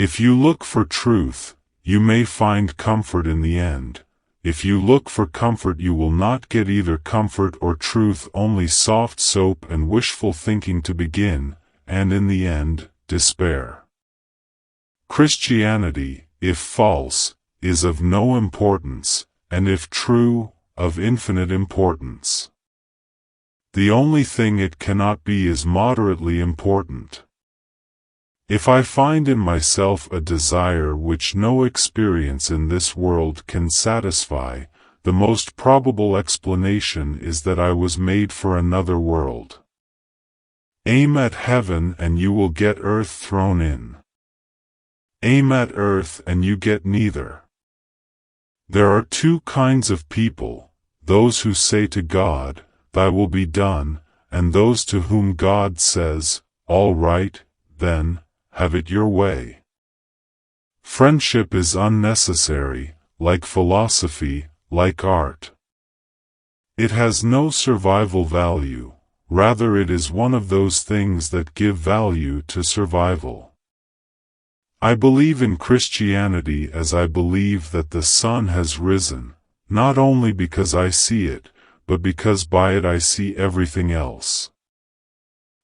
If you look for truth, you may find comfort in the end. If you look for comfort, you will not get either comfort or truth, only soft soap and wishful thinking to begin, and in the end, despair. Christianity, if false, is of no importance, and if true, of infinite importance. The only thing it cannot be is moderately important. If I find in myself a desire which no experience in this world can satisfy, the most probable explanation is that I was made for another world. Aim at heaven and you will get earth thrown in. Aim at earth and you get neither. There are two kinds of people, those who say to God, "Thy will be done," and those to whom God says, "All right, then, have it your way." Friendship is unnecessary, like philosophy, like art. It has no survival value, rather it is one of those things that give value to survival. I believe in Christianity as I believe that the sun has risen, not only because I see it, but because by it I see everything else.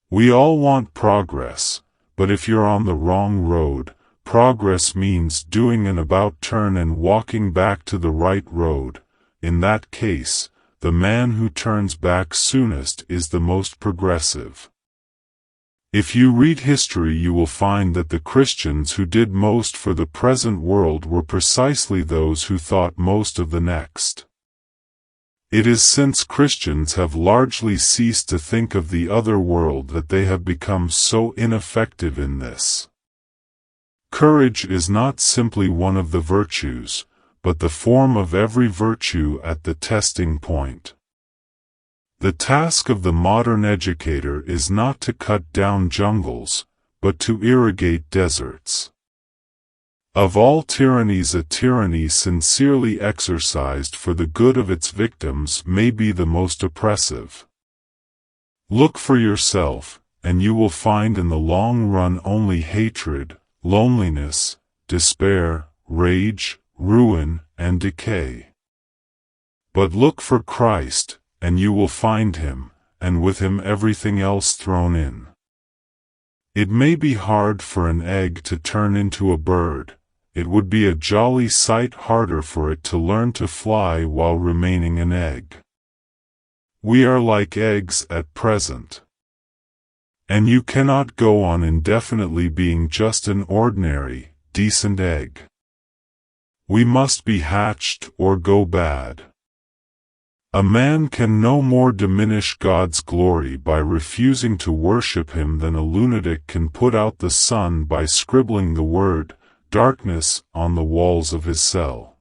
We all want progress, but if you're on the wrong road, progress means doing an about-turn and walking back to the right road. In that case, the man who turns back soonest is the most progressive. If you read history, you will find that the Christians who did most for the present world were precisely those who thought most of the next. It is since Christians have largely ceased to think of the other world that they have become so ineffective in this. Courage is not simply one of the virtues, but the form of every virtue at the testing point. The task of the modern educator is not to cut down jungles, but to irrigate deserts. Of all tyrannies, a tyranny sincerely exercised for the good of its victims may be the most oppressive. Look for yourself, and you will find in the long run only hatred, loneliness, despair, rage, ruin, and decay. But look for Christ, and you will find him, and with him everything else thrown in. It may be hard for an egg to turn into a bird. It would be a jolly sight harder for it to learn to fly while remaining an egg. We are like eggs at present. And you cannot go on indefinitely being just an ordinary, decent egg. We must be hatched or go bad. A man can no more diminish God's glory by refusing to worship him than a lunatic can put out the sun by scribbling the word darkness on the walls of his cell.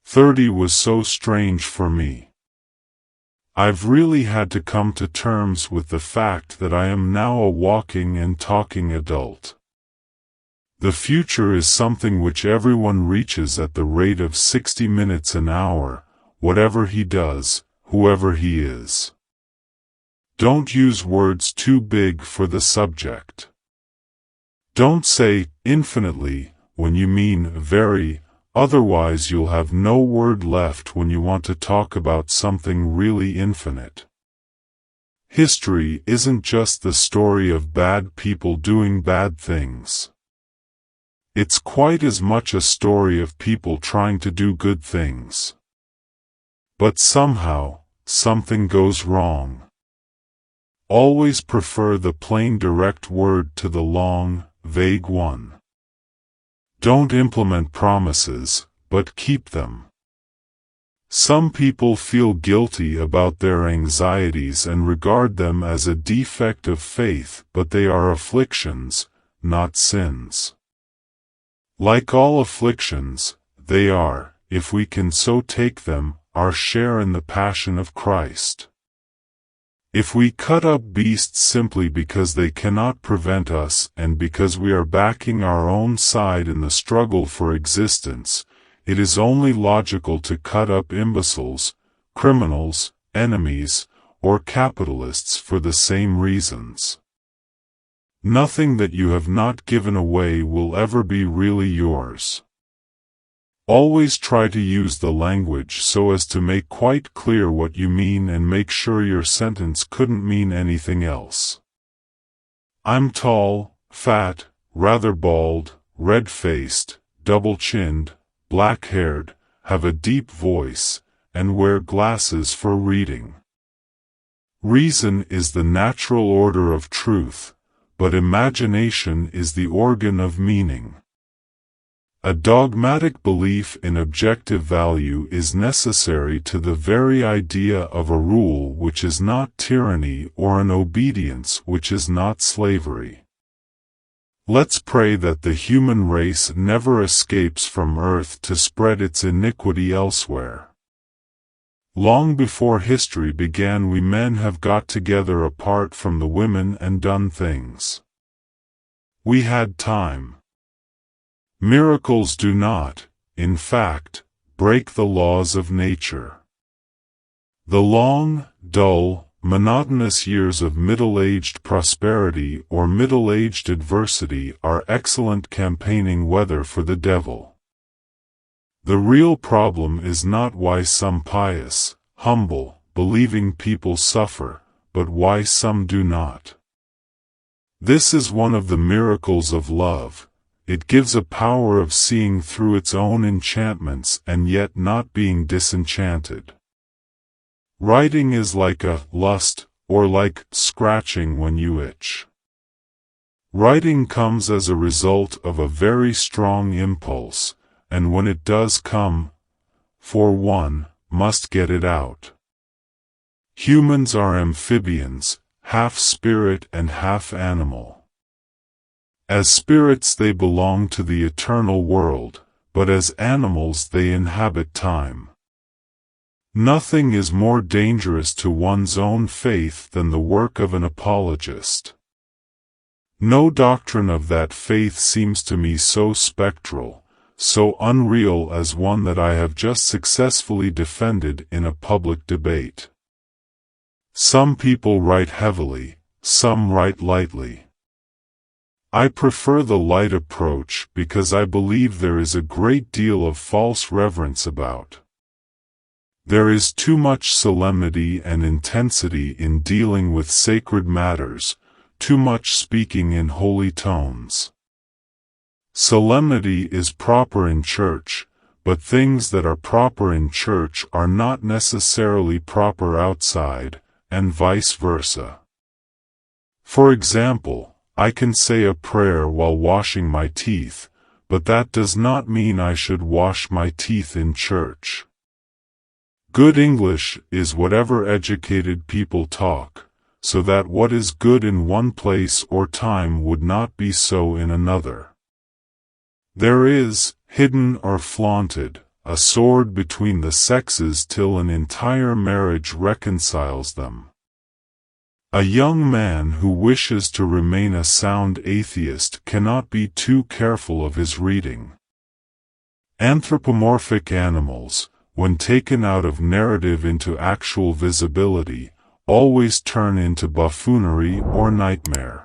30 was so strange for me. I've really had to come to terms with the fact that I am now a walking and talking adult. The future is something which everyone reaches at the rate of 60 minutes an hour, whatever he does, whoever he is. Don't use words too big for the subject. Don't say infinitely when you mean very, otherwise you'll have no word left when you want to talk about something really infinite. History isn't just the story of bad people doing bad things. It's quite as much a story of people trying to do good things. But somehow, something goes wrong. Always prefer the plain direct word to the long, vague one. Don't implement promises, but keep them. Some people feel guilty about their anxieties and regard them as a defect of faith, but they are afflictions, not sins. Like all afflictions, they are, if we can so take them, our share in the passion of Christ. If we cut up beasts simply because they cannot prevent us and because we are backing our own side in the struggle for existence, it is only logical to cut up imbeciles, criminals, enemies, or capitalists for the same reasons. Nothing that you have not given away will ever be really yours. Always try to use the language so as to make quite clear what you mean and make sure your sentence couldn't mean anything else. I'm tall, fat, rather bald, red-faced, double-chinned, black-haired, have a deep voice, and wear glasses for reading. Reason is the natural order of truth, but imagination is the organ of meaning. A dogmatic belief in objective value is necessary to the very idea of a rule which is not tyranny or an obedience which is not slavery. Let's pray that the human race never escapes from earth to spread its iniquity elsewhere. Long before history began, we men have got together apart from the women and done things. We had time. Miracles do not, in fact, break the laws of nature. The long, dull, monotonous years of middle-aged prosperity or middle-aged adversity are excellent campaigning weather for the devil. The real problem is not why some pious, humble, believing people suffer, but why some do not. This is one of the miracles of love. It gives a power of seeing through its own enchantments and yet not being disenchanted. Writing is like a lust, or like scratching when you itch. Writing comes as a result of a very strong impulse, and when it does come, for one, must get it out. Humans are amphibians, half spirit and half animal. As spirits they belong to the eternal world, but as animals they inhabit time. Nothing is more dangerous to one's own faith than the work of an apologist. No doctrine of that faith seems to me so spectral, so unreal as one that I have just successfully defended in a public debate. Some people write heavily, some write lightly. I prefer the light approach because I believe there is a great deal of false reverence about. There is too much solemnity and intensity in dealing with sacred matters, too much speaking in holy tones. Solemnity is proper in church, but things that are proper in church are not necessarily proper outside, and vice versa. For example, I can say a prayer while washing my teeth, but that does not mean I should wash my teeth in church. Good English is whatever educated people talk, so that what is good in one place or time would not be so in another. There is, hidden or flaunted, a sword between the sexes till an entire marriage reconciles them. A young man who wishes to remain a sound atheist cannot be too careful of his reading. Anthropomorphic animals, when taken out of narrative into actual visibility, always turn into buffoonery or nightmare.